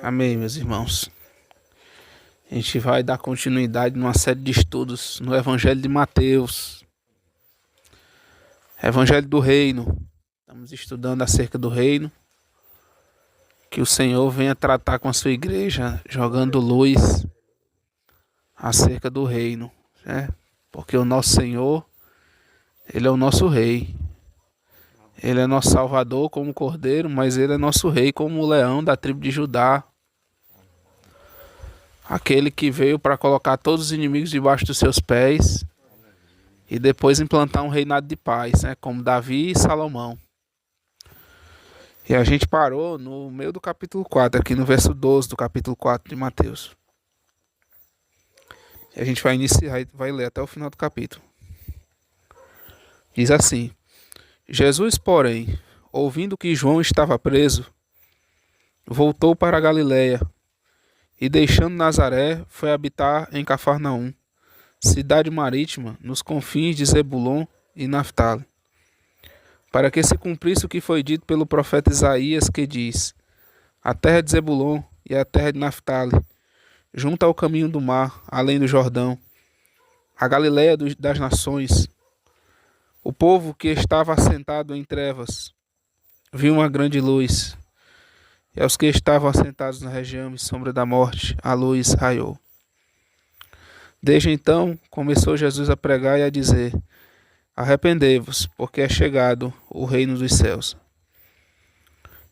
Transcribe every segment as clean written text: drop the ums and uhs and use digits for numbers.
Amém, meus irmãos. A gente vai dar continuidade numa série de estudos no Evangelho de Mateus. Evangelho do Reino. Estamos estudando acerca do reino. Que o Senhor venha tratar com a sua igreja, jogando luz acerca do reino, né? Porque o nosso Senhor, Ele é o nosso Rei. Ele é nosso Salvador como Cordeiro, mas Ele é nosso Rei como o leão da tribo de Judá. Aquele que veio para colocar todos os inimigos debaixo dos seus pés e depois implantar um reinado de paz, né? Como Davi e Salomão. E a gente parou no meio do capítulo 4, aqui no verso 12 do capítulo 4 de Mateus. E a gente vai iniciar, vai ler até o final do capítulo. Diz assim: Jesus, porém, ouvindo que João estava preso, voltou para a Galiléia e, deixando Nazaré, foi habitar em Cafarnaum, cidade marítima, nos confins de Zebulon e Naftali, para que se cumprisse o que foi dito pelo profeta Isaías, que diz: a terra de Zebulon e a terra de Naftali, junto ao caminho do mar, além do Jordão, a Galiléia das nações. O povo que estava assentado em trevas viu uma grande luz, e aos que estavam assentados na região e sombra da morte, a luz raiou. Desde então começou Jesus a pregar e a dizer: arrependei-vos, porque é chegado o reino dos céus.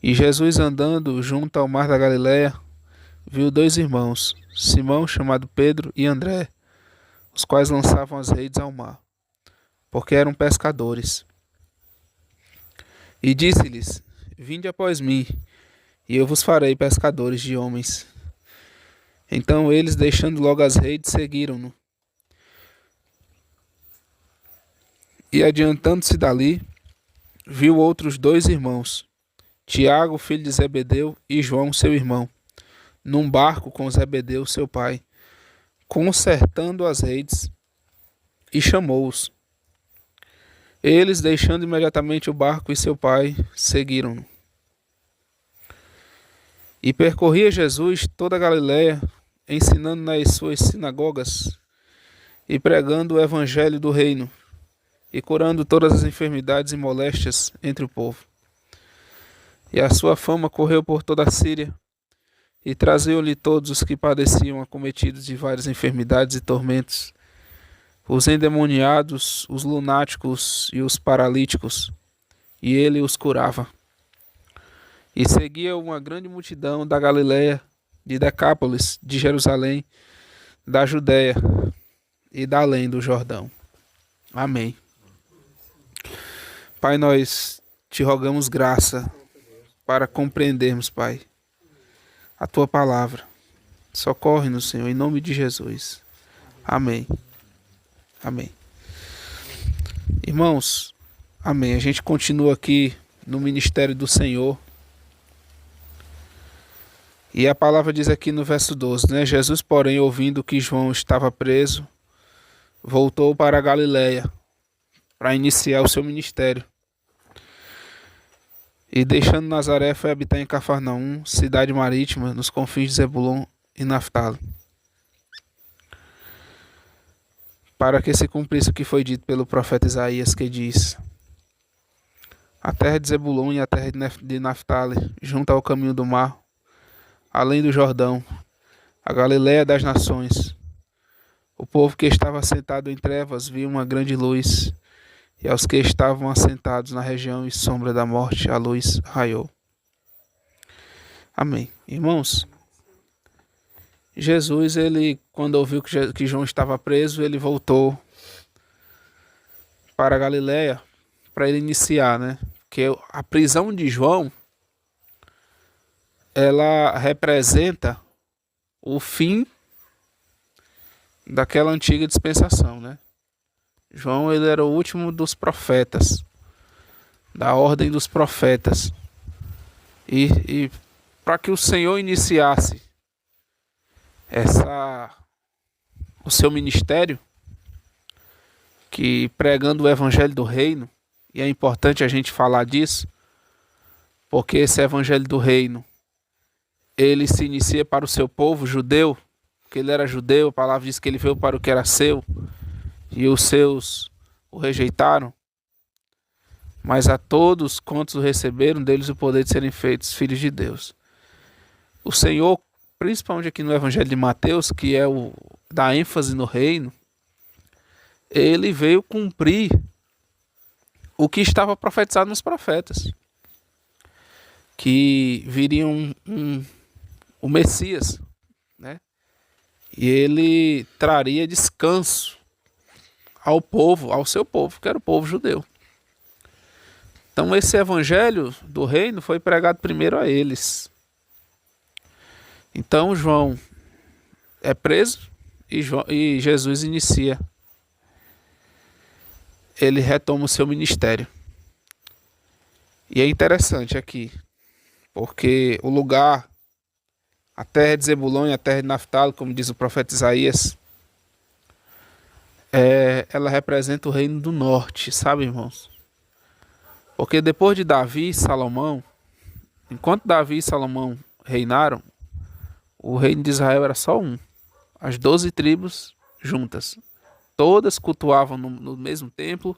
E Jesus, andando junto ao mar da Galiléia, viu dois irmãos, Simão, chamado Pedro, e André, os quais lançavam as redes ao mar, porque eram pescadores. E disse-lhes: vinde após mim, e eu vos farei pescadores de homens. Então eles, deixando logo as redes, seguiram-no. E adiantando-se dali, viu outros dois irmãos, Tiago, filho de Zebedeu, e João, seu irmão, num barco com Zebedeu, seu pai, consertando as redes, e chamou-os. Eles, deixando imediatamente o barco e seu pai, seguiram-no. E percorria Jesus toda a Galiléia, ensinando nas suas sinagogas e pregando o evangelho do reino, e curando todas as enfermidades e moléstias entre o povo. E a sua fama correu por toda a Síria, e traziam-lhe todos os que padeciam acometidos de várias enfermidades e tormentos, os endemoniados, os lunáticos e os paralíticos, e ele os curava. E seguia uma grande multidão da Galiléia, de Decápolis, de Jerusalém, da Judéia e da além do Jordão. Amém. Pai, nós te rogamos graça para compreendermos, Pai, a tua palavra. Socorre-nos, Senhor, em nome de Jesus. Amém. Amém. Irmãos, amém. A gente continua aqui no ministério do Senhor. E a palavra diz aqui no verso 12, né? Jesus, porém, ouvindo que João estava preso, voltou para a Galiléia para iniciar o seu ministério. E deixando Nazaré, foi habitar em Cafarnaum, cidade marítima, nos confins de Zebulon e Naftali, para que se cumprisse o que foi dito pelo profeta Isaías, que diz: a terra de Zebulon e a terra de Naftali, junto ao caminho do mar, além do Jordão, a Galiléia das nações. O povo que estava assentado em trevas viu uma grande luz, e aos que estavam assentados na região e sombra da morte, a luz raiou. Amém. Irmãos, Jesus, ele, quando ouviu que João estava preso, ele voltou para a Galiléia para ele iniciar, né? Porque a prisão de João, ela representa o fim daquela antiga dispensação, né? João, ele era o último dos profetas, da ordem dos profetas. E para que o Senhor iniciasse o seu ministério, que pregando o evangelho do reino, e é importante a gente falar disso, porque esse evangelho do reino ele se inicia para o seu povo judeu, que ele era judeu, a palavra diz que ele veio para o que era seu, e os seus o rejeitaram. Mas a todos quantos o receberam, deles o poder de serem feitos filhos de Deus. O Senhor, principalmente aqui no Evangelho de Mateus, que é o da ênfase no reino, ele veio cumprir o que estava profetizado nos profetas, que viria o Messias, né? E ele traria descanso ao povo, ao seu povo, que era o povo judeu. Então esse evangelho do reino foi pregado primeiro a eles. Então João é preso e Jesus inicia. Ele retoma o seu ministério. E é interessante aqui, porque o lugar, a terra de Zebulon e a terra de Naftali, como diz o profeta Isaías, ela representa o reino do norte, sabe, irmãos? Porque depois de Davi e Salomão, enquanto Davi e Salomão reinaram, o reino de Israel era só um. As 12 tribos juntas. Todas cultuavam no mesmo templo,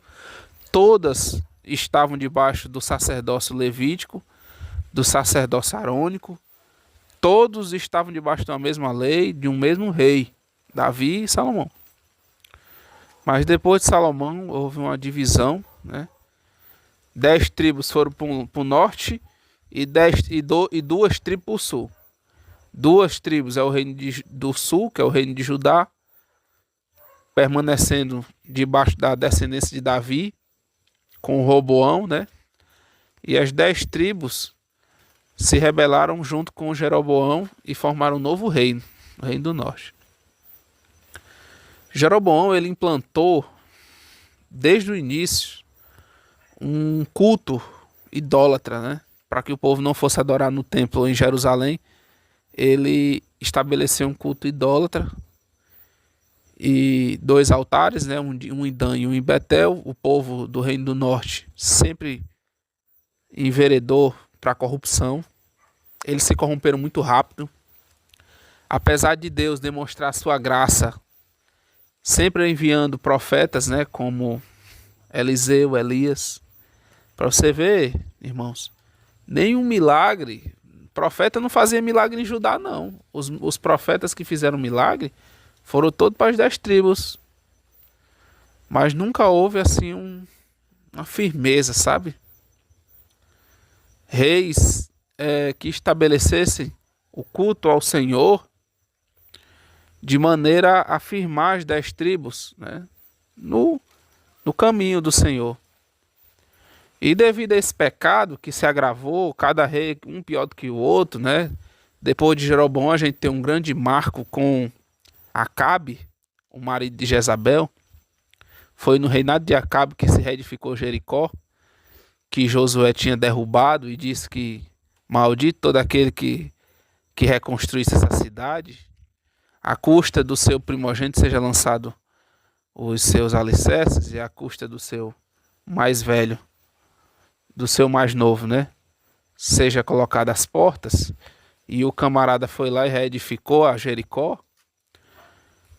todas estavam debaixo do sacerdócio levítico, do sacerdócio arônico, todos estavam debaixo de uma mesma lei, de um mesmo rei, Davi e Salomão. Mas depois de Salomão houve uma divisão, né? 10 tribos foram para o norte e 2 tribos para o sul. 2 tribos é o reino do sul, que é o reino de Judá, permanecendo debaixo da descendência de Davi, com Roboão, né? E as 10 tribos se rebelaram junto com Jeroboão e formaram um novo reino, o reino do norte. Jeroboão, ele implantou, desde o início, um culto idólatra, né? Para que o povo não fosse adorar no templo em Jerusalém, ele estabeleceu um culto idólatra e 2 altares, né? Um em Dan e um em Betel. O povo do Reino do Norte sempre enveredou para a corrupção. Eles se corromperam muito rápido. Apesar de Deus demonstrar sua graça, sempre enviando profetas, né? Como Eliseu, Elias. Para você ver, irmãos, nenhum milagre, profeta não fazia milagre em Judá, não. Os profetas que fizeram milagre foram todos para as 10 tribos. Mas nunca houve assim uma firmeza, sabe? Reis que estabelecessem o culto ao Senhor de maneira a afirmar as 10 tribos, né? No caminho do Senhor. E devido a esse pecado que se agravou, cada rei um pior do que o outro, né? Depois de Jeroboão, a gente tem um grande marco com Acabe, o marido de Jezabel. Foi no reinado de Acabe que se reedificou Jericó, que Josué tinha derrubado e disse que maldito todo aquele que reconstruísse essa cidade, à custa do seu primogênito seja lançado os seus alicerces e à custa do seu mais velho, do seu mais novo, né? Seja colocado as portas. E o camarada foi lá e reedificou a Jericó.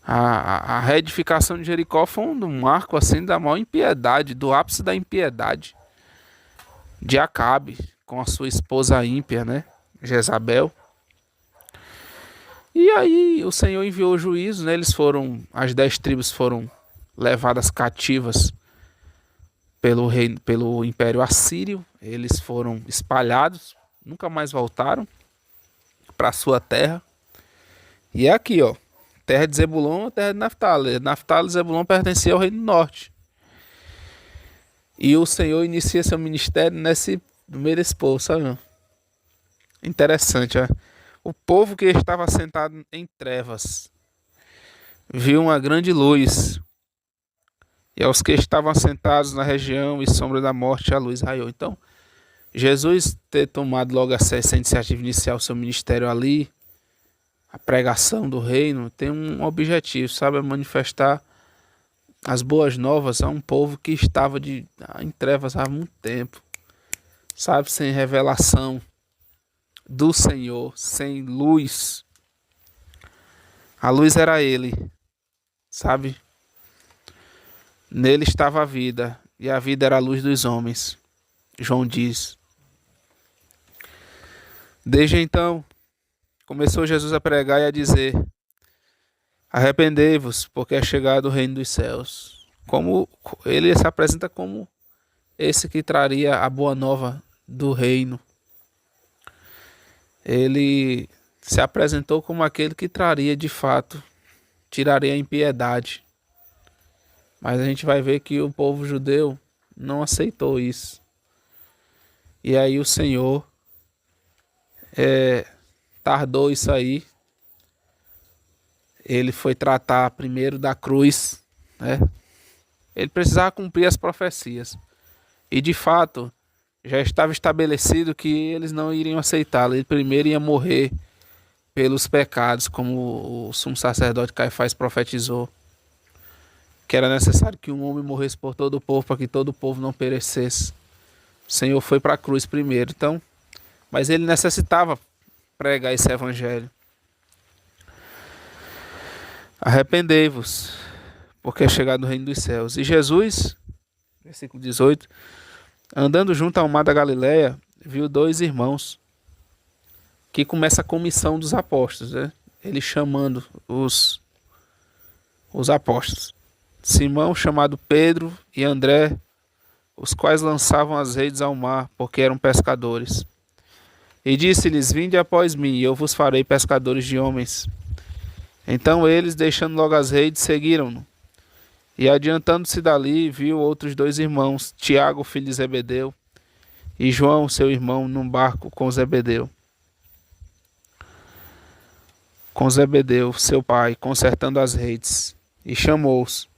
A reedificação de Jericó foi um marco assim da maior impiedade, do ápice da impiedade de Acabe com a sua esposa ímpia, né? Jezabel. E aí o Senhor enviou o juízo, né? As 10 tribos foram levadas cativas pelo Império Assírio. Eles foram espalhados, nunca mais voltaram para sua terra. E é aqui, ó, terra de Zebulon, terra de Naftali. Naftali e Zebulon pertenciam ao Reino do Norte. E o Senhor inicia seu ministério no meio desse povo, sabe? Interessante, ó. O povo que estava sentado em trevas viu uma grande luz. E aos que estavam sentados na região e sombra da morte, a luz raiou. Então, Jesus ter tomado logo essa iniciativa inicial, seu ministério ali, a pregação do reino, tem um objetivo, sabe? É manifestar as boas novas a um povo que estava em trevas há muito tempo, sabe? Sem revelação do Senhor, sem luz. A luz era ele, sabe? Nele estava a vida, e a vida era a luz dos homens. João diz. Desde então, começou Jesus a pregar e a dizer: arrependei-vos, porque é chegado o reino dos céus. Como ele se apresenta como esse que traria a boa nova do reino. Ele se apresentou como aquele que traria de fato, tiraria a impiedade. Mas a gente vai ver que o povo judeu não aceitou isso. E aí o Senhor tardou isso aí. Ele foi tratar primeiro da cruz, né? Ele precisava cumprir as profecias. E de fato, já estava estabelecido que eles não iriam aceitá-lo. Ele primeiro ia morrer pelos pecados, como o sumo sacerdote Caifás profetizou. Que era necessário que um homem morresse por todo o povo, para que todo o povo não perecesse. O Senhor foi para a cruz primeiro, então, mas ele necessitava pregar esse evangelho. Arrependei-vos, porque é chegado o reino dos céus. E Jesus, versículo 18, andando junto ao mar da Galileia, viu dois irmãos, que começa a comissão dos apóstolos, né? Ele chamando os apóstolos. Simão, chamado Pedro, e André, os quais lançavam as redes ao mar, porque eram pescadores. E disse-lhes: vinde após mim, e eu vos farei pescadores de homens. Então eles, deixando logo as redes, seguiram-no. E adiantando-se dali, viu outros dois irmãos, Tiago, filho de Zebedeu, e João, seu irmão, num barco com Zebedeu, seu pai, consertando as redes, e chamou-os.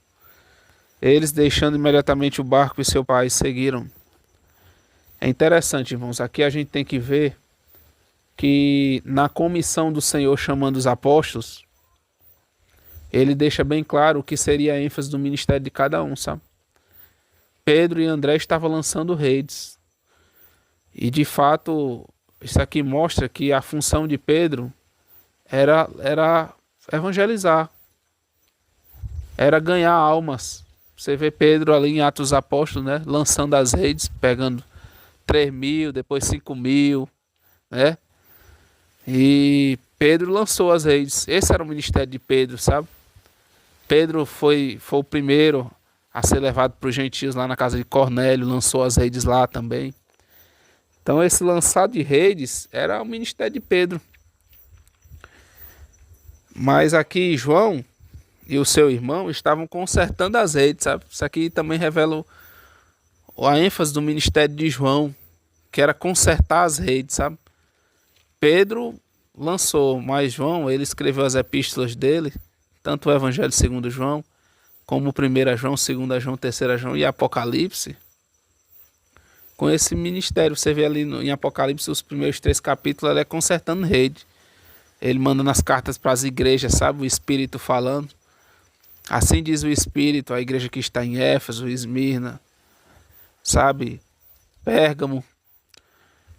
Eles, deixando imediatamente o barco e seu pai, seguiram. É interessante, irmãos, aqui a gente tem que ver que na comissão do Senhor chamando os apóstolos, ele deixa bem claro o que seria a ênfase do ministério de cada um, sabe? Pedro e André estavam lançando redes. E de fato, isso aqui mostra que a função de Pedro era evangelizar. Era ganhar almas. Você vê Pedro ali em Atos dos Apóstolos, né? Lançando as redes, pegando 3.000, depois 5.000, né? E Pedro lançou as redes. Esse era o ministério de Pedro, sabe? Pedro foi o primeiro a ser levado para os gentios lá na casa de Cornélio, lançou as redes lá também. Então esse lançar de redes era o ministério de Pedro. Mas aqui João e o seu irmão estavam consertando as redes, sabe? Isso aqui também revela a ênfase do ministério de João, que era consertar as redes, sabe? Pedro lançou, mas João, ele escreveu as epístolas dele, tanto o Evangelho segundo João, como o 1 João, 2 João, 3 João e Apocalipse. Com esse ministério, você vê ali em Apocalipse, os primeiros 3 capítulos, ele é consertando rede. Ele manda nas cartas para as igrejas, sabe? O Espírito falando. Assim diz o Espírito, a igreja que está em Éfeso, Esmirna, sabe? Pérgamo.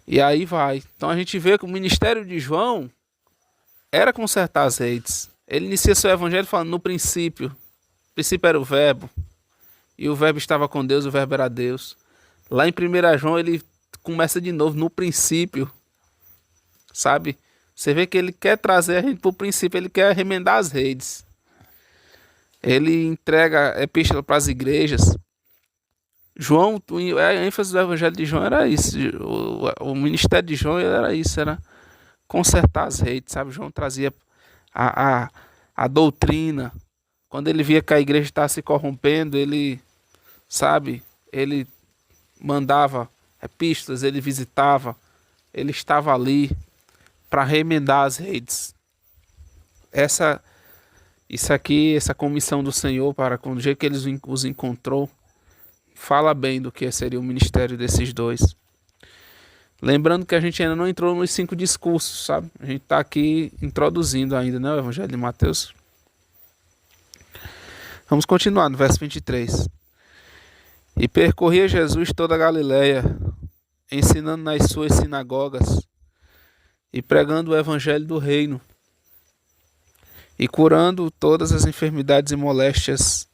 E aí vai. Então a gente vê que o ministério de João era consertar as redes. Ele inicia seu evangelho falando: no princípio. O princípio era o verbo. E o verbo estava com Deus, o verbo era Deus. Lá em 1 João ele começa de novo, no princípio. Sabe? Você vê que ele quer trazer a gente para o princípio, ele quer remendar as redes. Ele entrega epístola para as igrejas. João, a ênfase do evangelho de João era isso. O ministério de João era isso, era consertar as redes, sabe? João trazia a doutrina. Quando ele via que a igreja estava se corrompendo, ele, sabe, ele mandava epístolas, ele visitava, ele estava ali para remendar as redes. Isso aqui, essa comissão do Senhor, para com o jeito que ele os encontrou, fala bem do que seria o ministério desses dois. Lembrando que a gente ainda não entrou nos 5 discursos, sabe? A gente está aqui introduzindo ainda, né, o Evangelho de Mateus. Vamos continuar no verso 23. E percorria Jesus toda a Galileia, ensinando nas suas sinagogas, e pregando o evangelho do reino, e curando todas as enfermidades e moléstias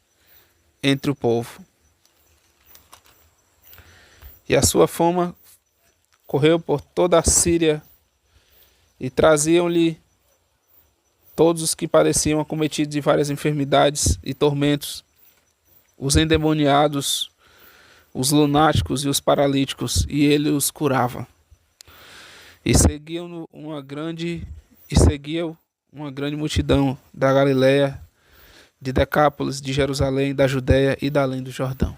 entre o povo. E a sua fama correu por toda a Síria, e traziam-lhe todos os que padeciam acometidos de várias enfermidades e tormentos, os endemoniados, os lunáticos e os paralíticos, e ele os curava. E seguiam uma grande multidão da Galiléia, de Decápolis, de Jerusalém, da Judéia e da além do Jordão.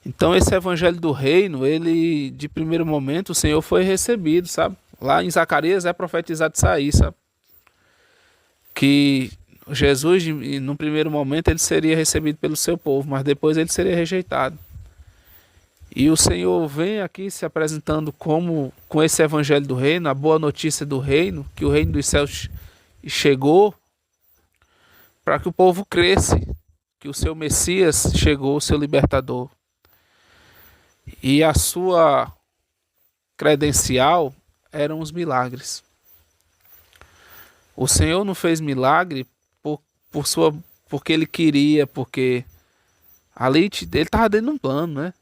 Então esse evangelho do reino, ele, de primeiro momento, o Senhor foi recebido, sabe? Lá em Zacarias é profetizado isso aí, sabe? Que Jesus, no primeiro momento, ele seria recebido pelo seu povo, mas depois ele seria rejeitado. E o Senhor vem aqui se apresentando como, com esse evangelho do reino, a boa notícia do reino, que o reino dos céus chegou, para que o povo cresça, que o seu Messias chegou, o seu libertador. E a sua credencial eram os milagres. O Senhor não fez milagre porque ele queria, porque ali ele estava dentro de um plano, né?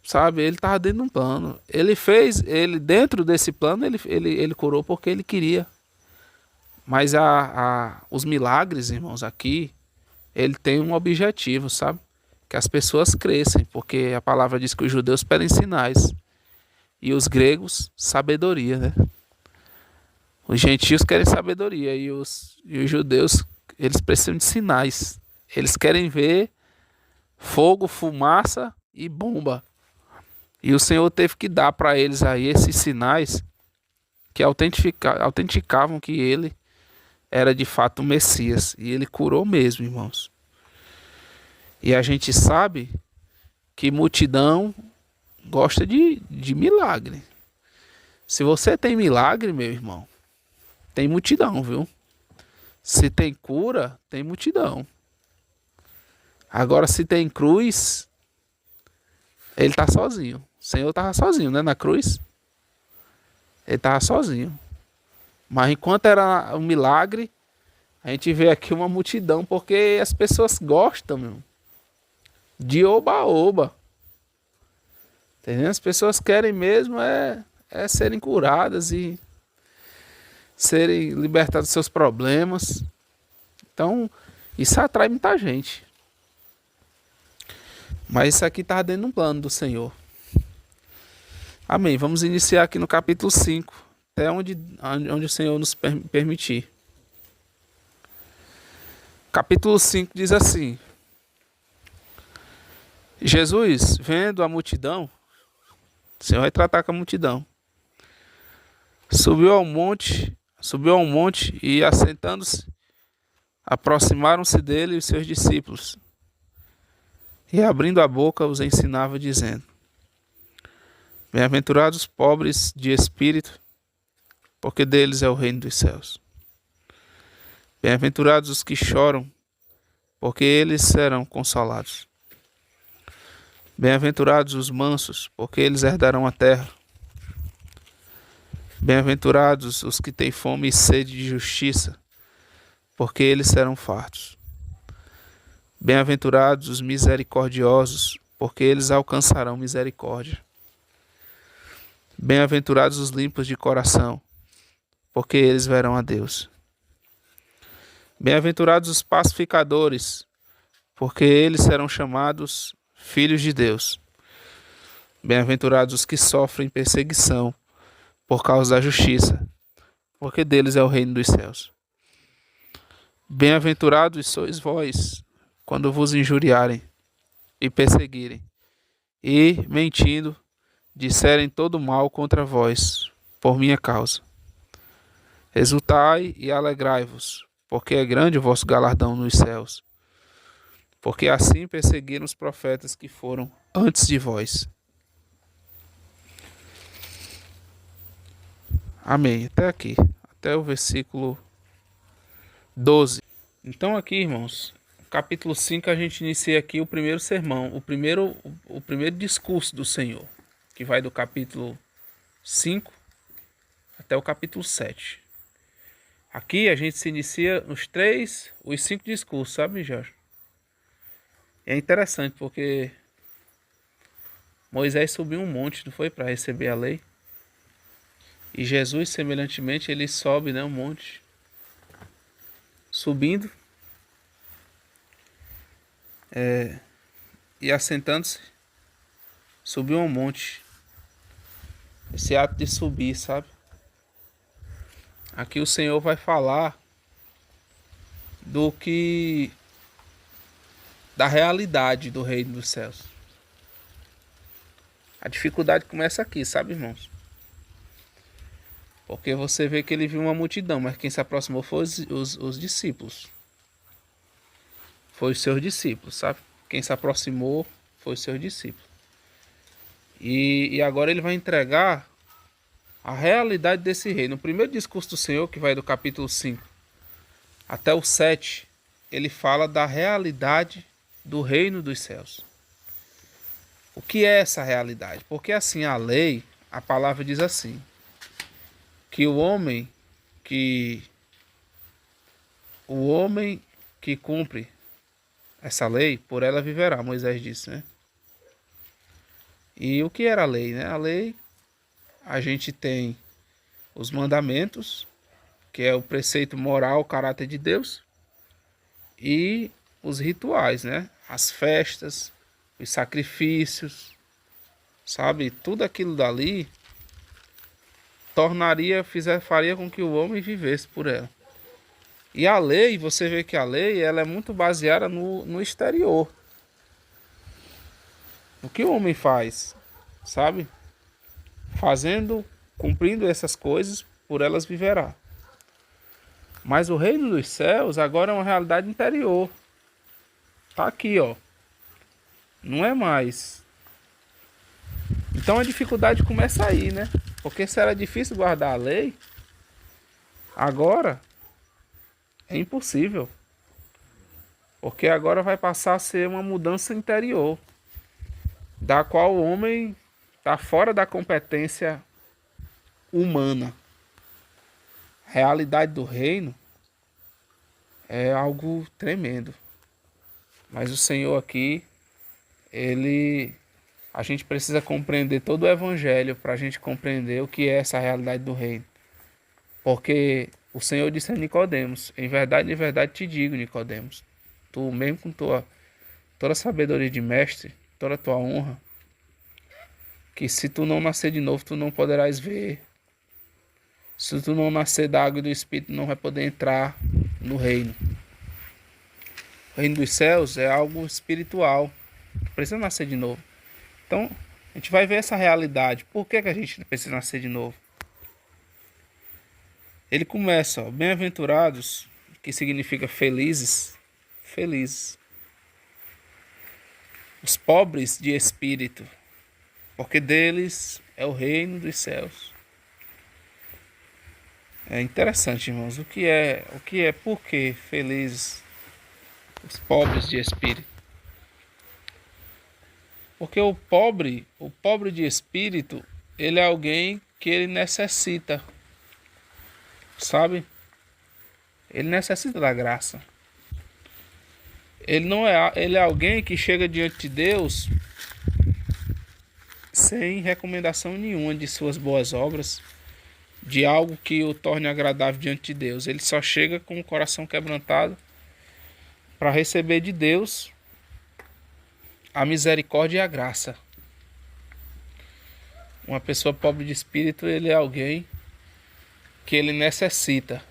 Sabe, ele estava dentro de um plano. Ele dentro desse plano, ele curou porque ele queria. Mas os milagres, irmãos, aqui, ele tem um objetivo, sabe? Que as pessoas cresçem, porque a palavra diz que os judeus pedem sinais e os gregos sabedoria, né? Os gentios querem sabedoria e os judeus, eles precisam de sinais. Eles querem ver fogo, fumaça e bomba. E o Senhor teve que dar para eles aí esses sinais que autenticavam que ele era de fato o Messias. E ele curou mesmo, irmãos. E a gente sabe que multidão gosta de milagre. Se você tem milagre, meu irmão, tem multidão, viu? Se tem cura, tem multidão. Agora, se tem cruz, ele está sozinho. O Senhor estava sozinho, né? Na cruz, ele estava sozinho. Mas enquanto era um milagre, a gente vê aqui uma multidão, porque as pessoas gostam, meu, de oba-oba. Entendeu? As pessoas querem mesmo serem curadas e serem libertadas dos seus problemas. Então, isso atrai muita gente. Mas isso aqui está dentro de um plano do Senhor. Amém. Vamos iniciar aqui no capítulo 5, até onde o Senhor nos permitir. Capítulo 5 diz assim: Jesus, vendo a multidão, o Senhor vai tratar com a multidão, subiu ao monte e, assentando-se, aproximaram-se dele e os seus discípulos. E abrindo a boca os ensinava, dizendo: Bem-aventurados os pobres de espírito, porque deles é o reino dos céus. Bem-aventurados os que choram, porque eles serão consolados. Bem-aventurados os mansos, porque eles herdarão a terra. Bem-aventurados os que têm fome e sede de justiça, porque eles serão fartos. Bem-aventurados os misericordiosos, porque eles alcançarão misericórdia. Bem-aventurados os limpos de coração, porque eles verão a Deus. Bem-aventurados os pacificadores, porque eles serão chamados filhos de Deus. Bem-aventurados os que sofrem perseguição por causa da justiça, porque deles é o reino dos céus. Bem-aventurados sois vós, quando vos injuriarem e perseguirem, e, mentindo, disserem todo mal contra vós, por minha causa. Exultai e alegrai-vos, porque é grande o vosso galardão nos céus. Porque assim perseguiram os profetas que foram antes de vós. Amém. Até aqui. Até o versículo 12. Então aqui, irmãos, capítulo 5, a gente inicia aqui o primeiro sermão, o primeiro discurso do Senhor, que vai do capítulo 5 até o capítulo 7. Aqui a gente se inicia os 5 discursos, sabe, Jorge? É interessante porque Moisés subiu um monte, não foi, para receber a lei? E Jesus, semelhantemente, ele sobe, né, um monte, subindo e assentando-se, subiu um monte. Esse ato de subir, sabe? Aqui o Senhor vai falar da realidade do reino dos céus. A dificuldade começa aqui, sabe, irmãos? Porque você vê que ele viu uma multidão, mas quem se aproximou foi os discípulos. Foi os seus discípulos, sabe? Quem se aproximou foi os seus discípulos. E agora ele vai entregar a realidade desse reino. No primeiro discurso do Senhor, que vai do capítulo 5 até o 7, ele fala da realidade do reino dos céus. O que é essa realidade? Porque assim, a lei, a palavra diz assim, que o homem que cumpre essa lei, por ela viverá, Moisés disse, né? E o que era a lei, né? A lei, a gente tem os mandamentos, que é o preceito moral, o caráter de Deus, e os rituais, né? As festas, os sacrifícios, sabe? Tudo aquilo dali faria com que o homem vivesse por ela. E a lei, você vê que a lei, ela é muito baseada no exterior. O que o homem faz, sabe? Cumprindo essas coisas, por elas viverá. Mas o reino dos céus agora é uma realidade interior. Tá aqui, ó. Não é mais. Então a dificuldade começa aí, né? Porque se era difícil guardar a lei, agora é impossível. Porque agora vai passar a ser uma mudança interior, da qual o homem está fora da competência humana. A realidade do reino é algo tremendo. Mas o Senhor aqui, a gente precisa compreender todo o evangelho para a gente compreender o que é essa realidade do reino. Porque o Senhor disse a Nicodemos, em verdade te digo, Nicodemos, tu mesmo com toda a sabedoria de mestre, toda a tua honra, que se tu não nascer de novo, tu não poderás ver. Se tu não nascer da água e do Espírito, não vai poder entrar no reino. O reino dos céus é algo espiritual, que precisa nascer de novo. Então, a gente vai ver essa realidade. Por que a gente precisa nascer de novo? Ele começa, ó, bem-aventurados, que significa felizes, felizes. Os pobres de espírito, porque deles é o reino dos céus. É interessante, irmãos, por que felizes os pobres de espírito? Porque o pobre de espírito, ele é alguém que ele necessita, sabe? Ele necessita da graça. Ele é alguém que chega diante de Deus sem recomendação nenhuma de suas boas obras, de algo que o torne agradável diante de Deus. Ele só chega com o coração quebrantado para receber de Deus a misericórdia e a graça. Uma pessoa pobre de espírito, ele é alguém que ele necessita.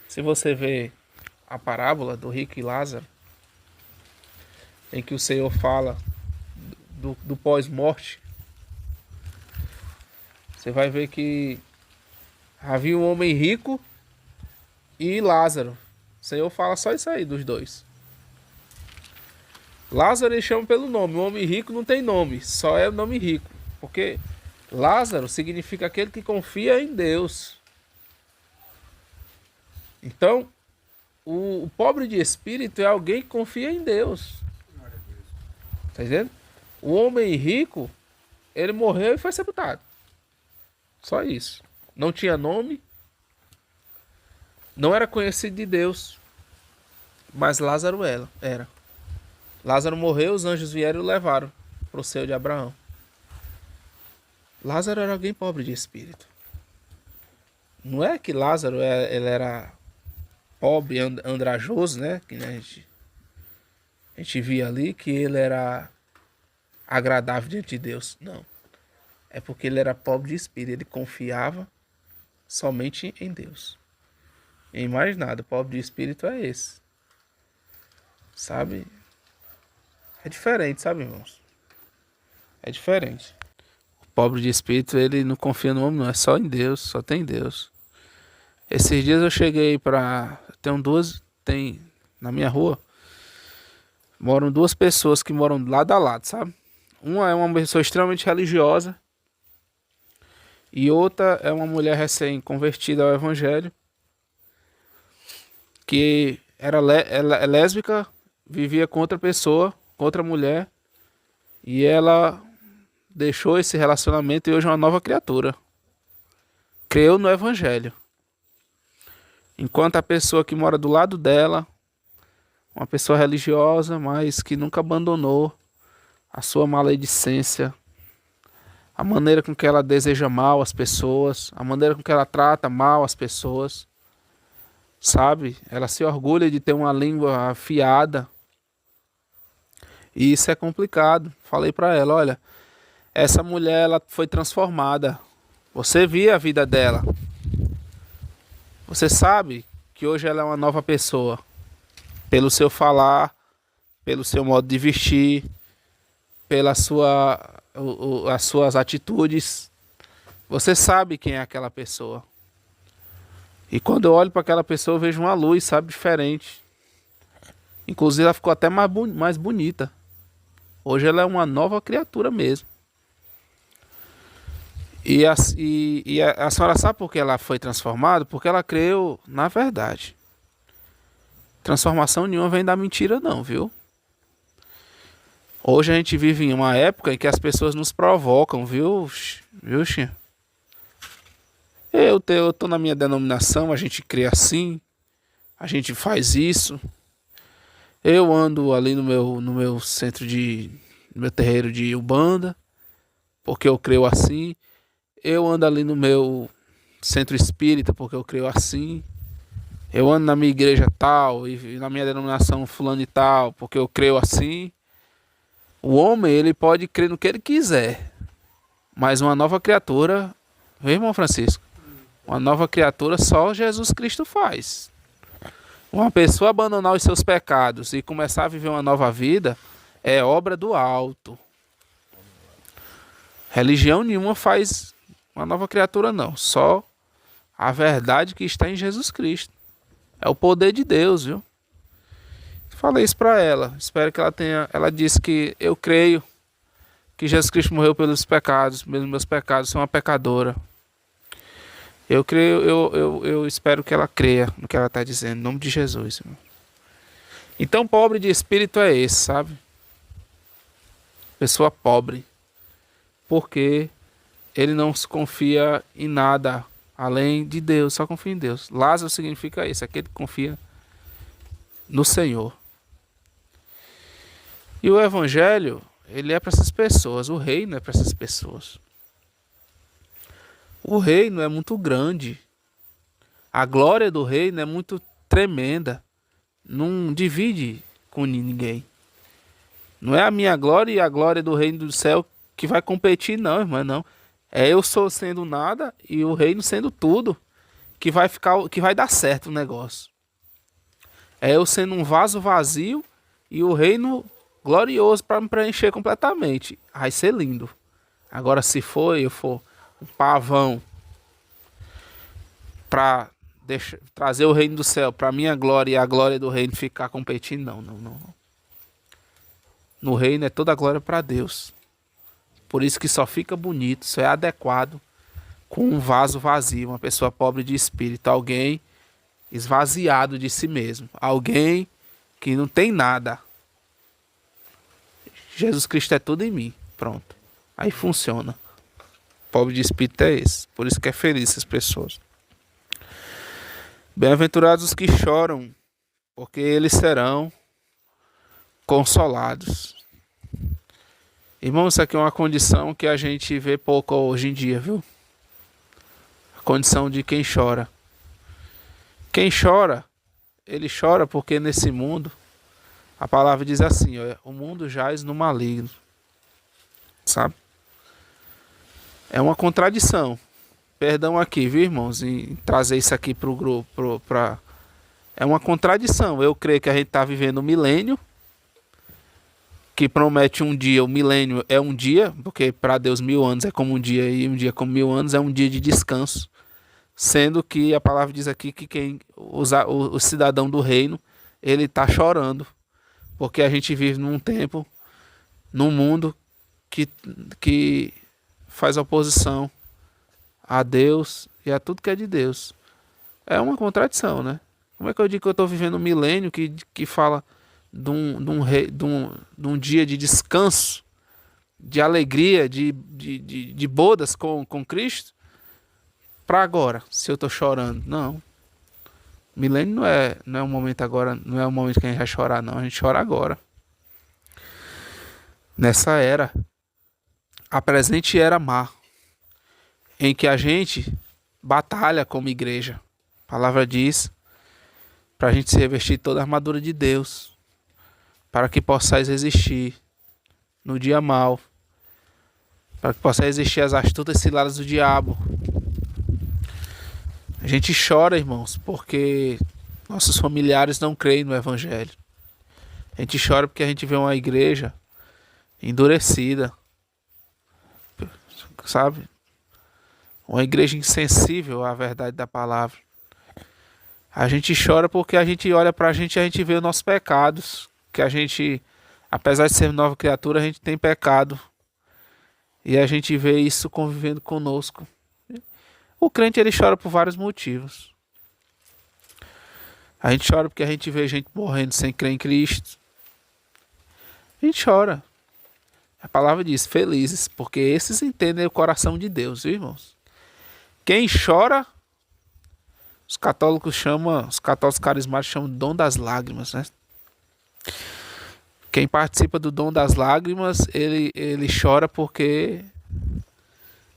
Se você vê a parábola do rico e Lázaro, em que o Senhor fala do pós-morte, você vai ver que havia um homem rico e Lázaro. O Senhor fala só isso aí dos dois. Lázaro ele chama pelo nome, o homem rico não tem nome, só é o nome rico. Porque Lázaro significa aquele que confia em Deus. Então, o pobre de espírito é alguém que confia em Deus. Tá entendendo? O homem rico, ele morreu e foi sepultado. Só isso. não tinha nome, não era conhecido de Deus, mas Lázaro era. Lázaro morreu, os anjos vieram e o levaram para o seio de Abraão. Lázaro era alguém pobre de espírito. Não é que Lázaro ele era pobre, andrajoso, né? Que a gente via ali que ele era agradável diante de Deus. Não. É porque ele era pobre de espírito. Ele confiava somente em Deus. Em mais nada. Pobre de espírito é esse. Sabe? É diferente, sabe, irmãos? É diferente. O pobre de espírito, ele não confia no homem, não. É só em Deus. Só tem Deus. Esses dias eu cheguei pra... Tem na minha rua. Moram duas pessoas que moram lado a lado, sabe? Uma é uma pessoa extremamente religiosa. E outra é uma mulher recém-convertida ao evangelho. Que ela é lésbica, vivia com outra pessoa, com outra mulher. E ela deixou esse relacionamento e hoje é uma nova criatura. Creu no evangelho. Enquanto a pessoa que mora do lado dela, uma pessoa religiosa, mas que nunca abandonou a sua maledicência, a maneira com que ela deseja mal às pessoas, a maneira com que ela trata mal as pessoas, sabe? Ela se orgulha de ter uma língua afiada. E isso é complicado. Falei pra ela, olha, essa mulher ela foi transformada. Você via a vida dela. Você sabe que hoje ela é uma nova pessoa. Pelo seu falar, pelo seu modo de vestir, pelas suas atitudes. Você sabe quem é aquela pessoa. E quando eu olho para aquela pessoa, eu vejo uma luz, sabe, diferente. Inclusive ela ficou até mais bonita. Hoje ela é uma nova criatura mesmo. E a senhora sabe por que ela foi transformada? Porque ela creu na verdade. Transformação nenhuma vem da mentira não, viu? Hoje a gente vive em uma época em que as pessoas nos provocam, viu? Viu, Xinha? Eu tô na minha denominação, a gente crê assim, a gente faz isso. Eu ando ali no meu no meu terreiro de Umbanda, porque eu creio assim. Eu ando ali no meu centro espírita, porque eu creio assim. Eu ando na minha igreja tal e na minha denominação fulano e tal, porque eu creio assim. O homem, ele pode crer no que ele quiser, mas uma nova criatura, vê, irmão Francisco, uma nova criatura só Jesus Cristo faz. Uma pessoa abandonar os seus pecados e começar a viver uma nova vida é obra do alto. Religião nenhuma faz uma nova criatura, não. Só a verdade que está em Jesus Cristo. É o poder de Deus, viu? Falei isso para ela. Espero que ela tenha... Ela disse que eu creio que Jesus Cristo morreu pelos pecados, mesmo meus pecados, sou uma pecadora. Eu creio, eu espero que ela creia no que ela está dizendo, em nome de Jesus. Irmão. Então, pobre de espírito é esse, sabe? Pessoa pobre. Porque ele não se confia em nada além de Deus, só confia em Deus. Lázaro significa isso, aquele que confia no Senhor. E o evangelho, ele é para essas pessoas, o reino é para essas pessoas. O reino é muito grande. A glória do reino é muito tremenda. Não divide com ninguém. Não é a minha glória e a glória do reino do céu que vai competir, não, irmão, não. É eu sou sendo nada e o reino sendo tudo que vai dar certo o negócio. É eu sendo um vaso vazio e o reino glorioso para me preencher completamente. Vai ser lindo. Agora se eu for um pavão para trazer o reino do céu para minha glória e a glória do reino ficar competindo, não. No reino é toda a glória para Deus. Por isso que só fica bonito, só é adequado com um vaso vazio, uma pessoa pobre de espírito, alguém esvaziado de si mesmo, alguém que não tem nada. Jesus Cristo é tudo em mim, pronto. Aí funciona. Pobre de espírito é esse. Por isso que é feliz essas pessoas. Bem-aventurados os que choram, porque eles serão consolados. Irmão, isso aqui é uma condição que a gente vê pouco hoje em dia, viu? A condição de quem chora. Quem chora, ele chora porque nesse mundo, a palavra diz assim, ó, o mundo jaz no maligno. Sabe? É uma contradição. Perdão aqui, viu, irmãos, em trazer isso aqui para o grupo. É uma contradição. Eu creio que a gente está vivendo um milênio, que promete um dia, o milênio é um dia, porque para Deus 1000 anos é como um dia, e um dia como 1000 anos é um dia de descanso. Sendo que a palavra diz aqui que quem o cidadão do reino, ele está chorando. Porque a gente vive num tempo, num mundo que faz oposição a Deus e a tudo que é de Deus. É uma contradição, né? Como é que eu digo que eu estou vivendo um milênio que fala de um dia de descanso, de alegria, de bodas com Cristo, para agora, se eu estou chorando? Não. Milênio não é um momento agora, não é um momento que a gente vai chorar, não. A gente chora agora. Nessa era, a presente era má, em que a gente batalha como igreja. A palavra diz para a gente se revestir de toda a armadura de Deus, para que possais resistir no dia mau, para que possais resistir às astutas ciladas do diabo. A gente chora, irmãos, porque nossos familiares não creem no Evangelho. A gente chora porque a gente vê uma igreja endurecida, sabe? Uma igreja insensível à verdade da palavra. A gente chora porque a gente olha pra gente e a gente vê os nossos pecados. Que a gente, apesar de ser nova criatura, a gente tem pecado. E a gente vê isso convivendo conosco. O crente, ele chora por vários motivos. A gente chora porque a gente vê gente morrendo sem crer em Cristo. A gente chora. A palavra diz, felizes, porque esses entendem o coração de Deus, viu, irmãos? Quem chora, os católicos carismáticos chamam de dom das lágrimas, né? Quem participa do dom das lágrimas, ele chora porque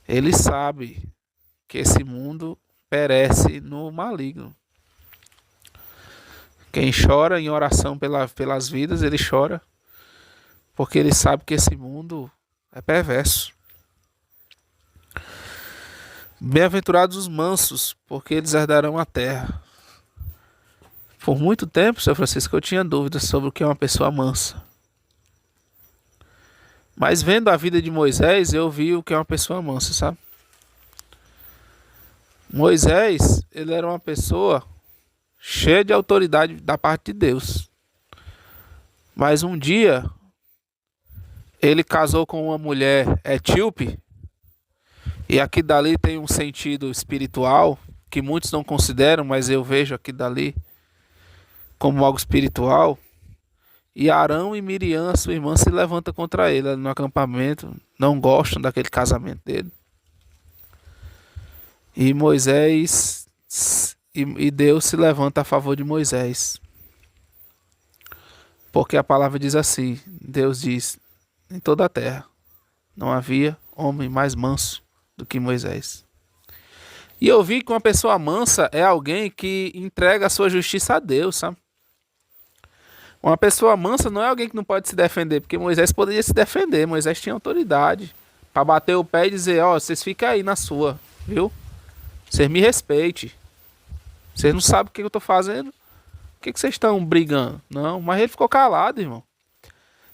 ele sabe que esse mundo perece no maligno. Quem chora em oração pelas vidas, ele chora porque ele sabe que esse mundo é perverso. Bem-aventurados os mansos, porque eles herdarão a terra. Por muito tempo, Sr. Francisco, eu tinha dúvidas sobre o que é uma pessoa mansa. Mas vendo a vida de Moisés, eu vi o que é uma pessoa mansa, sabe? Moisés, ele era uma pessoa cheia de autoridade da parte de Deus. Mas um dia, ele casou com uma mulher etíope, e aqui dali tem um sentido espiritual, que muitos não consideram, mas eu vejo aqui dali como algo espiritual. E Arão e Miriam, sua irmã, se levantam contra ele no acampamento, não gostam daquele casamento dele. E Moisés e Deus se levanta a favor de Moisés. Porque a palavra diz assim, Deus diz, em toda a terra não havia homem mais manso do que Moisés. E eu vi que uma pessoa mansa é alguém que entrega a sua justiça a Deus, sabe? Uma pessoa mansa não é alguém que não pode se defender, porque Moisés poderia se defender, Moisés tinha autoridade para bater o pé e dizer, ó, vocês ficam aí na sua, viu? Vocês me respeitem. Vocês não sabem o que eu tô fazendo? Por que vocês estão brigando? Não, mas ele ficou calado, irmão.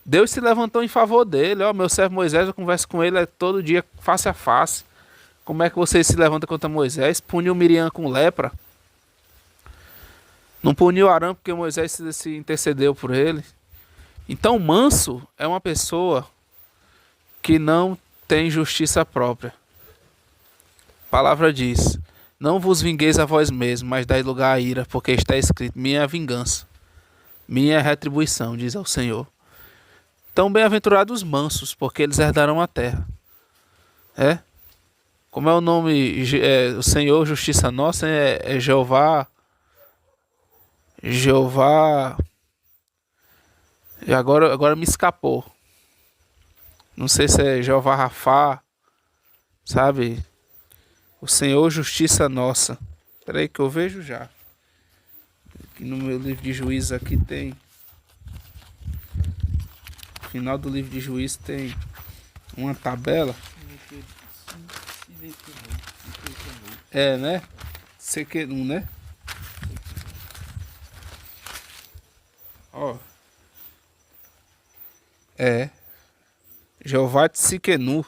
Deus se levantou em favor dele. Ó, meu servo Moisés, eu converso com ele todo dia, face a face. Como é que você se levanta contra Moisés? Puniu Miriam com lepra. Não puniu Arão porque Moisés se intercedeu por ele. Então, manso é uma pessoa que não tem justiça própria. A palavra diz, não vos vingueis a vós mesmos, mas dai lugar à ira, porque está escrito, minha é a vingança, minha é a retribuição, diz ao Senhor. Então, bem-aventurados os mansos, porque eles herdarão a terra. Como é o nome? O Senhor, justiça nossa, é Jeová. Jeová. E agora me escapou. Não sei se é Jeová Rafá, sabe? O Senhor, justiça nossa. Espera aí que eu vejo já. Aqui no meu livro de juízes aqui tem. No final do livro de juízes tem uma tabela. É, né? Sequenu, né? Ó. É. Jeová de Siquenu.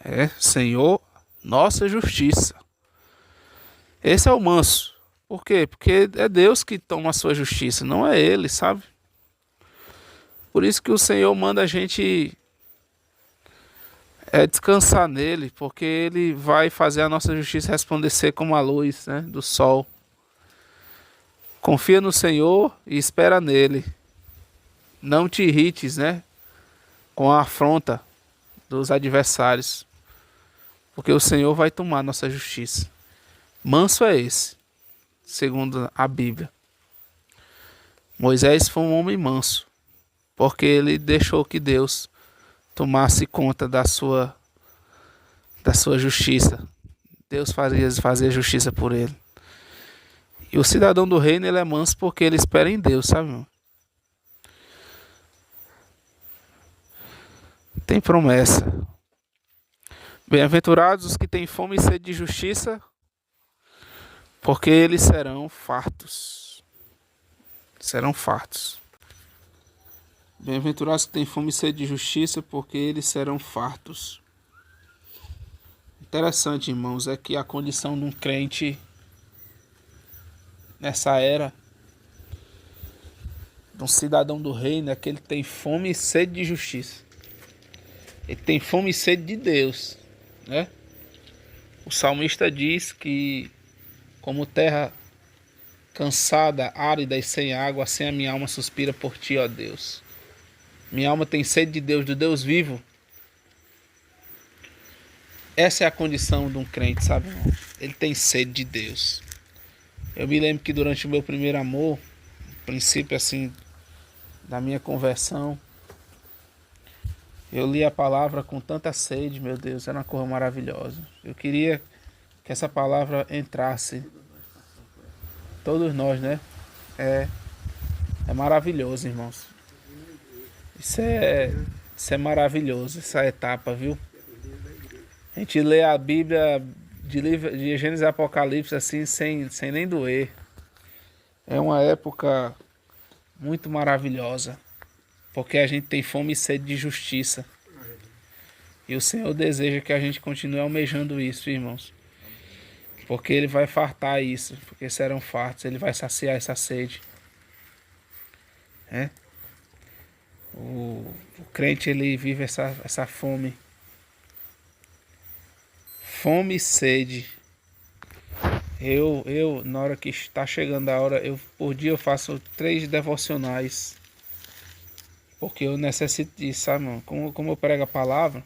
É, Senhor, nossa justiça. Esse é o manso. Por quê? Porque é Deus que toma a sua justiça, não é ele, sabe? Por isso que o Senhor manda a gente descansar nele, porque ele vai fazer a nossa justiça resplandecer como a luz, né, do sol. Confia no Senhor e espera nele. Não te irrites, né, com a afronta dos adversários, porque o Senhor vai tomar nossa justiça. Manso é esse, segundo a Bíblia. Moisés foi um homem manso, porque ele deixou que Deus tomasse conta da sua justiça. Deus fazia justiça por ele. E o cidadão do reino, ele é manso porque ele espera em Deus, sabe, irmão? Tem promessa. Bem-aventurados os que têm fome e sede de justiça, porque eles serão fartos. Serão fartos. Bem-aventurados que têm fome e sede de justiça, porque eles serão fartos. Interessante, irmãos, é que a condição de um crente nessa era, de um cidadão do reino, é que ele tem fome e sede de justiça. Ele tem fome e sede de Deus, né? O salmista diz que, como terra cansada, árida e sem água, assim a minha alma suspira por ti, ó Deus. Minha alma tem sede de Deus, do Deus vivo. Essa é a condição de um crente, sabe, irmão? Ele tem sede de Deus. Eu me lembro que durante o meu primeiro amor, princípio assim da minha conversão, eu li a palavra com tanta sede, meu Deus, era uma coisa maravilhosa. Eu queria que essa palavra entrasse. Todos nós, né? É maravilhoso, irmãos. Isso é maravilhoso, essa etapa, viu? A gente lê a Bíblia de Gênesis e Apocalipse assim, sem nem doer. É uma época muito maravilhosa, porque a gente tem fome e sede de justiça. E o Senhor deseja que a gente continue almejando isso, irmãos. Porque Ele vai fartar isso, porque serão fartos, Ele vai saciar essa sede. É? O crente, ele vive essa fome. Fome e sede. Na hora que está chegando a hora, por dia eu faço 3 devocionais. Porque eu necessito disso, sabe, mano? Como eu prego a palavra,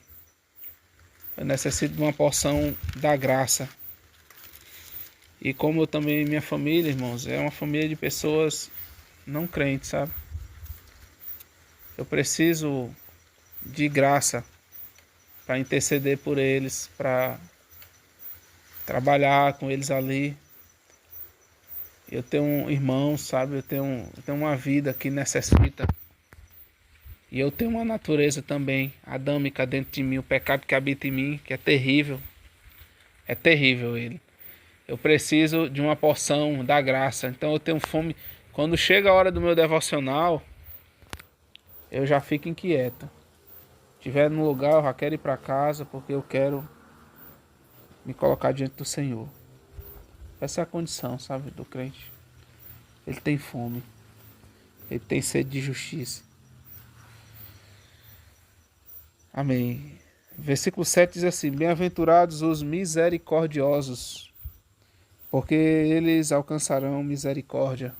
eu necessito de uma porção da graça. E como eu também, minha família, irmãos, é uma família de pessoas não crentes, sabe? Eu preciso de graça para interceder por eles, para trabalhar com eles ali. Eu tenho um irmão, sabe? Eu tenho uma vida que necessita. E eu tenho uma natureza também adâmica dentro de mim, o pecado que habita em mim, que é terrível. É terrível ele. Eu preciso de uma porção da graça. Então eu tenho fome. Quando chega a hora do meu devocional, eu já fico inquieto. Se estiver no lugar, eu já quero ir para casa, porque eu quero me colocar diante do Senhor. Essa é a condição, sabe, do crente. Ele tem fome. Ele tem sede de justiça. Amém. Versículo 7 diz assim: Bem-aventurados os misericordiosos, porque eles alcançarão misericórdia.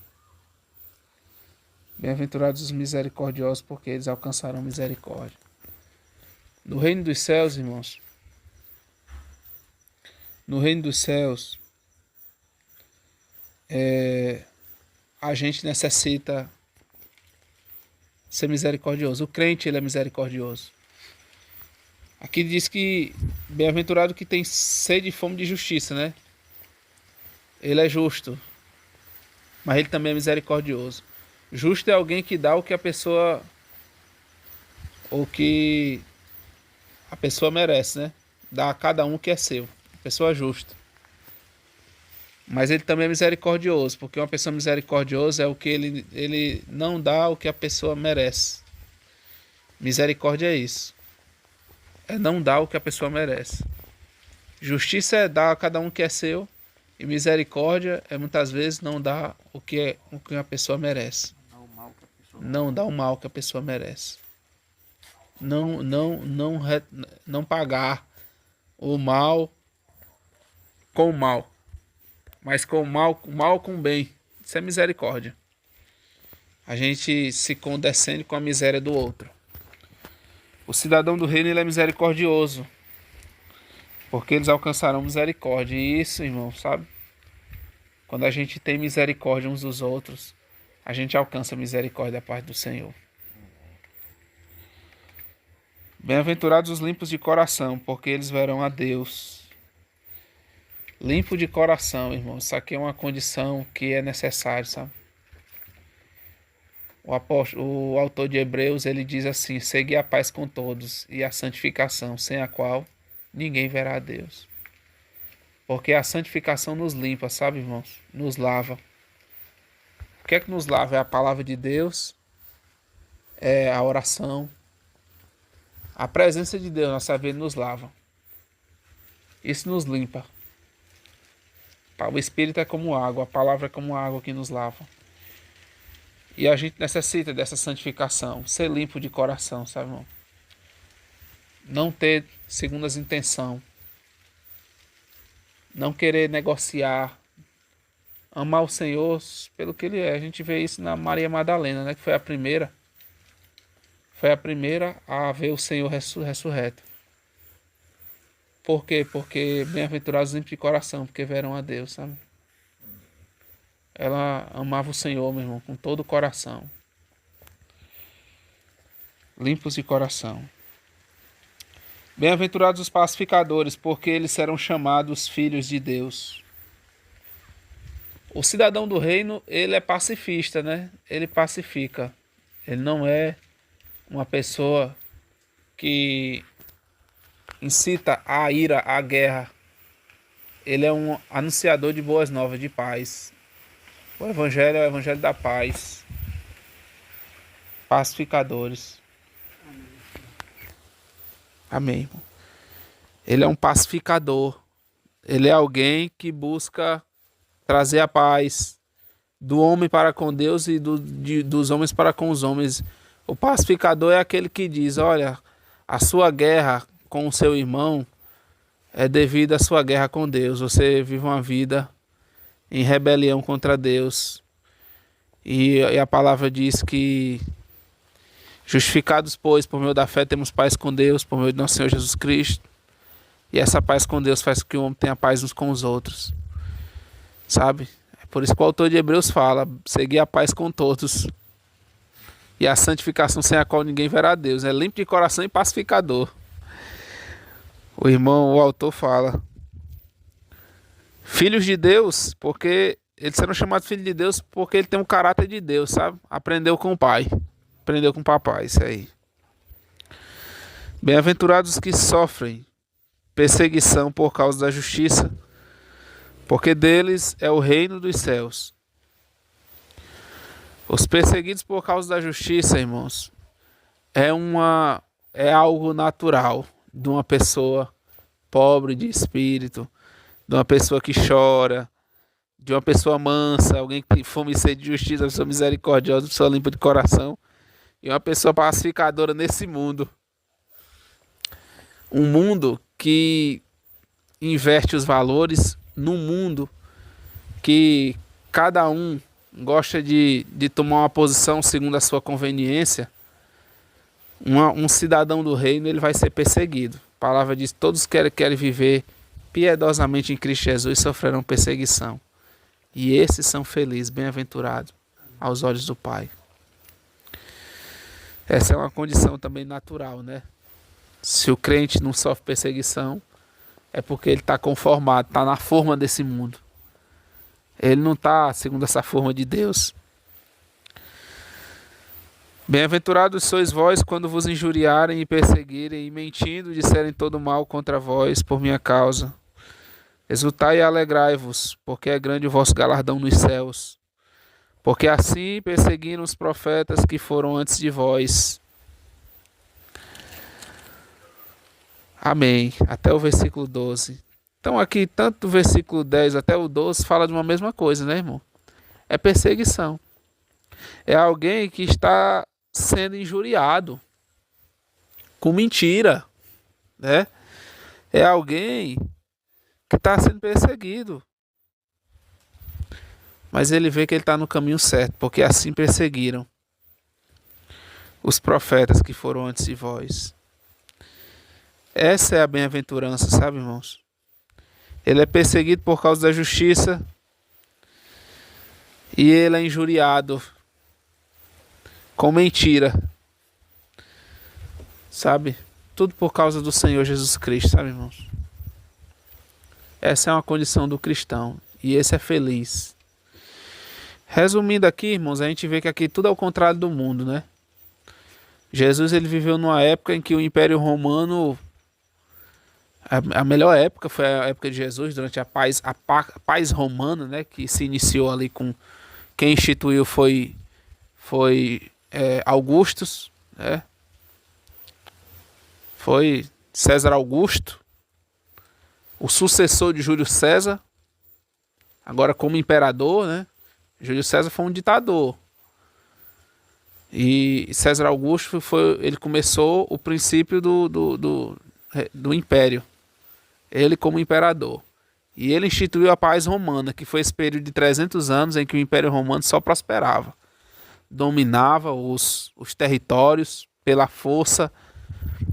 Bem-aventurados os misericordiosos, porque eles alcançarão misericórdia. No reino dos céus, irmãos, No reino dos céus, a gente necessita ser misericordioso. O crente, ele é misericordioso. Aqui diz que bem-aventurado que tem sede e fome de justiça, né? Ele é justo, mas ele também é misericordioso. Justo é alguém que dá o que a pessoa merece, né? Dá a cada um o que é seu. Pessoa justa. Mas ele também é misericordioso, porque uma pessoa misericordiosa é o que ele não dá o que a pessoa merece. Misericórdia é isso. É não dar o que a pessoa merece. Justiça é dar a cada um o que é seu. E misericórdia é muitas vezes não dar o que a pessoa merece. Não dar o mal que a pessoa merece. Não pagar o mal com o mal. Mas com o mal com o bem. Isso é misericórdia. A gente se condescende com a miséria do outro. O cidadão do reino, ele é misericordioso, porque eles alcançarão misericórdia. E isso, irmão, sabe? Quando a gente tem misericórdia uns dos outros, a gente alcança a misericórdia da parte do Senhor. Bem-aventurados os limpos de coração, porque eles verão a Deus. Limpo de coração, irmão. Isso aqui é uma condição que é necessária, sabe? O autor de Hebreus, ele diz assim: segui a paz com todos e a santificação, sem a qual ninguém verá a Deus. Porque a santificação nos limpa, sabe, irmãos? Nos lava. O que é que nos lava? É a palavra de Deus, é a oração. A presença de Deus na nossa vida nos lava. Isso nos limpa. O Espírito é como água, a palavra é como água que nos lava. E a gente necessita dessa santificação, ser limpo de coração, sabe, irmão? Não ter segundas intenções. Não querer negociar. Amar o Senhor pelo que Ele é. A gente vê isso na Maria Madalena, né? Que foi a primeira. Foi a primeira a ver o Senhor ressurreto. Por quê? Porque bem-aventurados limpos de coração, porque verão a Deus, sabe? Ela amava o Senhor, meu irmão, com todo o coração. Limpos de coração. Bem-aventurados os pacificadores, porque eles serão chamados filhos de Deus. O cidadão do reino, ele é pacifista, né? Ele pacifica. Ele não é uma pessoa que incita a ira, a guerra. Ele é um anunciador de boas novas, de paz. O evangelho é o evangelho da paz. Pacificadores. Amém, irmão. Ele é um pacificador. Ele é alguém que busca trazer a paz do homem para com Deus e dos homens para com os homens. O pacificador é aquele que diz: olha, a sua guerra com o seu irmão é devido à sua guerra com Deus. Você vive uma vida em rebelião contra Deus. E a palavra diz que justificados, pois, por meio da fé, temos paz com Deus, por meio de nosso Senhor Jesus Cristo. E essa paz com Deus faz com que o homem tenha paz uns com os outros. Sabe? É por isso que o autor de Hebreus fala: seguir a paz com todos. E a santificação sem a qual ninguém verá a Deus. É limpo de coração e pacificador. O autor fala: filhos de Deus, porque eles serão chamados filhos de Deus porque ele tem um caráter de Deus, sabe? Aprendeu com o pai. Aprendeu com o papai, isso aí. Bem-aventurados os que sofrem perseguição por causa da justiça, porque deles é o reino dos céus. Os perseguidos por causa da justiça, irmãos, é algo natural de uma pessoa pobre de espírito, de uma pessoa que chora, de uma pessoa mansa, alguém que tem fome e sede de justiça, uma pessoa misericordiosa, uma pessoa limpa de coração, e uma pessoa pacificadora nesse mundo. Um mundo que inverte os valores, num mundo que cada um gosta de tomar uma posição segundo a sua conveniência. Um cidadão do reino, ele vai ser perseguido. A palavra diz: todos querem viver piedosamente em Cristo Jesus sofrerão perseguição. E esses são felizes, bem-aventurados aos olhos do Pai. Essa é uma condição também natural, né? Se o crente não sofre perseguição, é porque ele está conformado, está na forma desse mundo. Ele não está segundo essa forma de Deus. Bem-aventurados sois vós quando vos injuriarem e perseguirem e mentindo disserem todo mal contra vós por minha causa. Exultai e alegrai-vos, porque é grande o vosso galardão nos céus. Porque assim perseguiram os profetas que foram antes de vós. Amém. Até o versículo 12. Então aqui, tanto do versículo 10 até o 12, fala de uma mesma coisa, né, irmão? É perseguição. É alguém que está sendo injuriado com mentira, né? É alguém que está sendo perseguido. Mas ele vê que ele está no caminho certo, porque assim perseguiram os profetas que foram antes de vós. Essa é a bem-aventurança, sabe, irmãos? Ele é perseguido por causa da justiça e ele é injuriado com mentira, sabe? Tudo por causa do Senhor Jesus Cristo, sabe, irmãos? Essa é uma condição do cristão e esse é feliz. Resumindo aqui, irmãos, a gente vê que aqui tudo é o contrário do mundo, né? Jesus ele viveu numa época em que o Império Romano, a melhor época foi a época de Jesus, durante a paz romana, né? Que se iniciou ali com quem instituiu foi Augustus, né? Foi César Augusto, o sucessor de Júlio César, agora como imperador, né? Júlio César foi um ditador. E César Augusto ele começou o princípio do império. Ele como imperador. E ele instituiu a paz romana, que foi esse período de 300 anos em que o Império Romano só prosperava. Dominava os territórios pela força,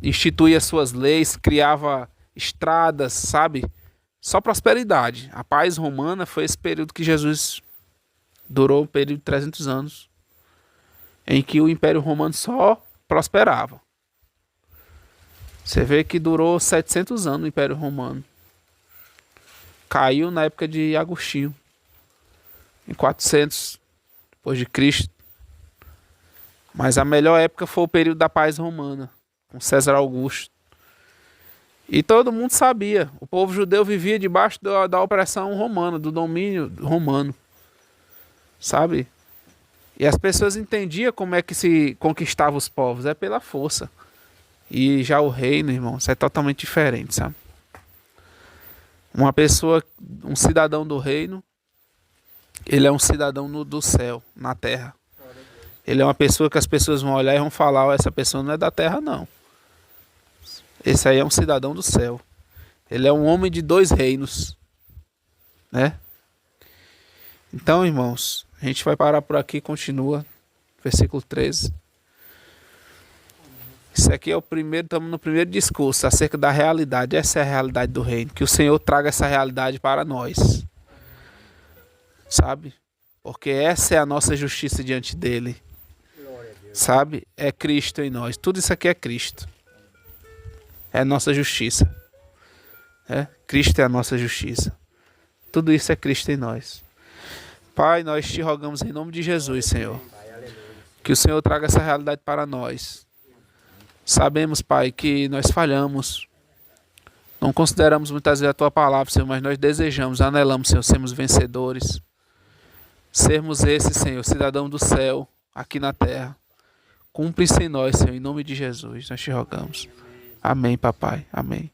instituía suas leis, criava estradas, sabe? Só prosperidade. A paz romana foi esse período que Jesus durou, um período de 300 anos, em que o Império Romano só prosperava. Você vê que durou 700 anos o Império Romano. Caiu na época de Agostinho, em 400 depois de Cristo. Mas a melhor época foi o período da paz romana, com César Augusto. E todo mundo sabia, o povo judeu vivia debaixo da opressão romana, do domínio romano, sabe? E as pessoas entendiam como é que se conquistava os povos, é pela força. E já o reino, irmão, isso é totalmente diferente, sabe? Uma pessoa, um cidadão do reino, ele é um cidadão do céu, na terra. Ele é uma pessoa que as pessoas vão olhar e vão falar, oh, essa pessoa não é da terra, não. Esse aí é um cidadão do céu. Ele é um homem de 2 reinos, né? Então, irmãos, a gente vai parar por aqui, continua, versículo 13. Isso aqui é o primeiro, estamos no primeiro discurso acerca da realidade. Essa é a realidade do reino. Que o Senhor traga essa realidade para nós. Sabe? Porque essa é a nossa justiça diante dele. Sabe? É Cristo em nós. Tudo isso aqui é Cristo. É a nossa justiça. Cristo é a nossa justiça. Tudo isso é Cristo em nós. Pai, nós te rogamos em nome de Jesus, Senhor. Que o Senhor traga essa realidade para nós. Sabemos, Pai, que nós falhamos. Não consideramos muitas vezes a Tua palavra, Senhor, mas nós desejamos, anelamos, Senhor, sermos vencedores. Sermos esse, Senhor, cidadão do céu, aqui na terra. Cumpre-se em nós, Senhor, em nome de Jesus. Nós te rogamos. Amém, papai. Amém.